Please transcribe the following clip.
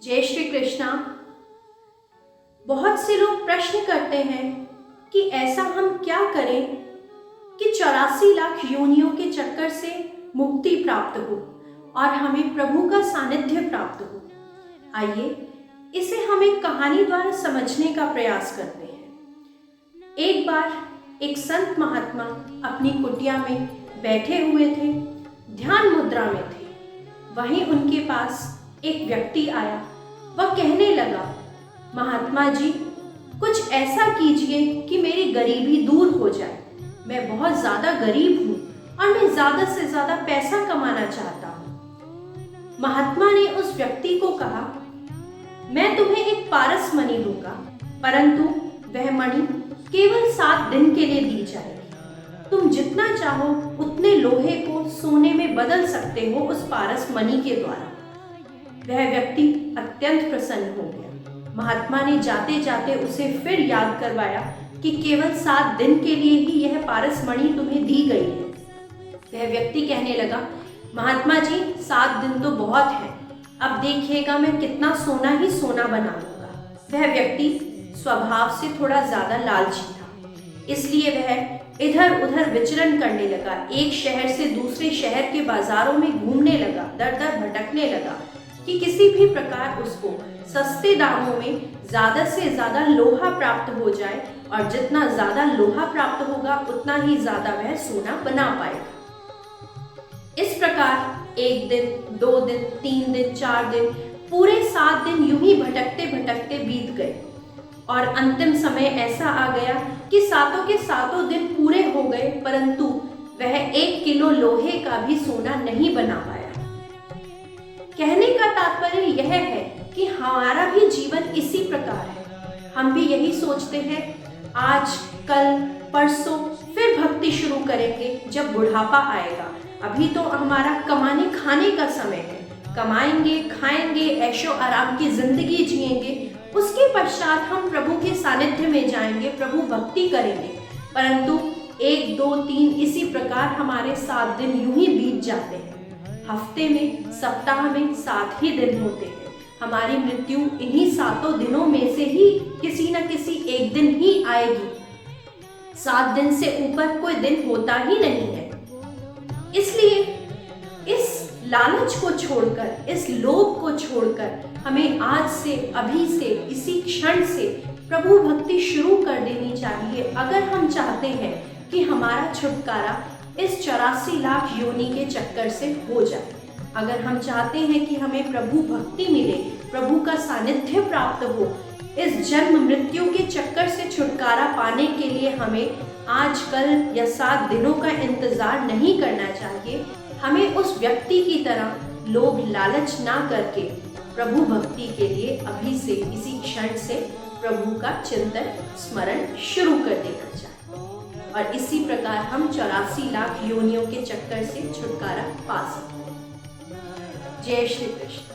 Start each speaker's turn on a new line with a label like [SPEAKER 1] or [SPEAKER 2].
[SPEAKER 1] जय श्री कृष्णा। बहुत से लोग प्रश्न करते हैं कि ऐसा हम क्या करें कि 84 लाख योनियों के चक्कर से मुक्ति प्राप्त हो और हमें प्रभु का सानिध्य प्राप्त हो। आइए इसे हम एक कहानी द्वारा समझने का प्रयास करते हैं। एक बार एक संत महात्मा अपनी कुटिया में बैठे हुए थे, ध्यान मुद्रा में थे। वहीं उनके पास एक व्यक्ति आया। वह कहने लगा, महात्मा जी, कुछ ऐसा कीजिए कि मेरी गरीबी दूर हो जाए। मैं बहुत ज़्यादा गरीब हूँ और मैं ज़्यादा से ज़्यादा पैसा कमाना चाहता हूँ। महात्मा ने उस व्यक्ति को कहा, मैं तुम्हें एक पारस मणि दूंगा, परंतु वह मणि केवल 7 दिन के लिए दी जाएगी। तुम जितना चाहो उतने लोहे को सोने में बदल सकते हो उस पारस मणि के द्वारा। वह व्यक्ति अत्यंत प्रसन्न हो गया। महात्मा ने जाते जाते उसे फिर याद करवाया कि केवल 7 दिन के लिए ही यह पारस मणि तुम्हें दी गई है। वह व्यक्ति कहने लगा, महात्मा जी, 7 दिन तो बहुत है, अब देखिएगा मैं कितना सोना ही सोना बना लूंगा। वह व्यक्ति स्वभाव से थोड़ा ज्यादा लालची था, इसलिए वह इधर उधर विचरण करने लगा। एक शहर से दूसरे शहर के बाजारों में घूमने लगा, दर दर भटकने लगा कि किसी भी प्रकार उसको सस्ते दामों में ज्यादा से ज्यादा लोहा प्राप्त हो जाए, और जितना ज्यादा लोहा प्राप्त होगा उतना ही ज्यादा वह सोना बना पाएगा। इस प्रकार 1 दिन, 2 दिन, 3 दिन, 4 दिन, पूरे 7 दिन यूं ही भटकते भटकते बीत गए और अंतिम समय ऐसा आ गया कि सातों के सातों दिन पूरे हो गए, परंतु वह 1 किलो लोहे का भी सोना नहीं बना पाया। कहने का तात्पर्य यह है कि हमारा भी जीवन इसी प्रकार है। हम भी यही सोचते हैं, आज कल परसों फिर भक्ति शुरू करेंगे जब बुढ़ापा आएगा। अभी तो हमारा कमाने खाने का समय है, कमाएंगे, खाएंगे, ऐशो आराम की जिंदगी जिएंगे, उसके पश्चात हम प्रभु के सानिध्य में जाएंगे, प्रभु भक्ति करेंगे। परंतु 1, 2, 3 इसी प्रकार हमारे 7 दिन यूं ही बीत जाते हैं। हफ्ते में, सप्ताह में 7 ही दिन होते हैं। हमारी मृत्यु इन्हीं 7 दिनों में से ही किसी न किसी एक दिन ही आएगी। 7 दिन से ऊपर कोई दिन होता ही नहीं है। इसलिए इस लालच को छोड़कर, इस लोभ को छोड़कर हमें आज से, अभी से, इसी क्षण से प्रभु भक्ति शुरू कर देनी चाहिए। अगर हम चाहते हैं कि हमारा छुटकारा इस 84 लाख योनि के चक्कर से हो जाए, अगर हम चाहते हैं कि हमें प्रभु भक्ति मिले, प्रभु का सानिध्य प्राप्त हो, इस जन्म मृत्यु के चक्कर से छुटकारा पाने के लिए हमें आज कल या 7 दिनों का इंतजार नहीं करना चाहिए। हमें उस व्यक्ति की तरह लोभ लालच ना करके प्रभु भक्ति के लिए अभी से, इसी क्षण से प्रभु का चिंतन स्मरण शुरू कर देना चाहिए, और इसी प्रकार हम 84 लाख योनियों के चक्कर से छुटकारा पा सकते हैं। जय श्री कृष्ण।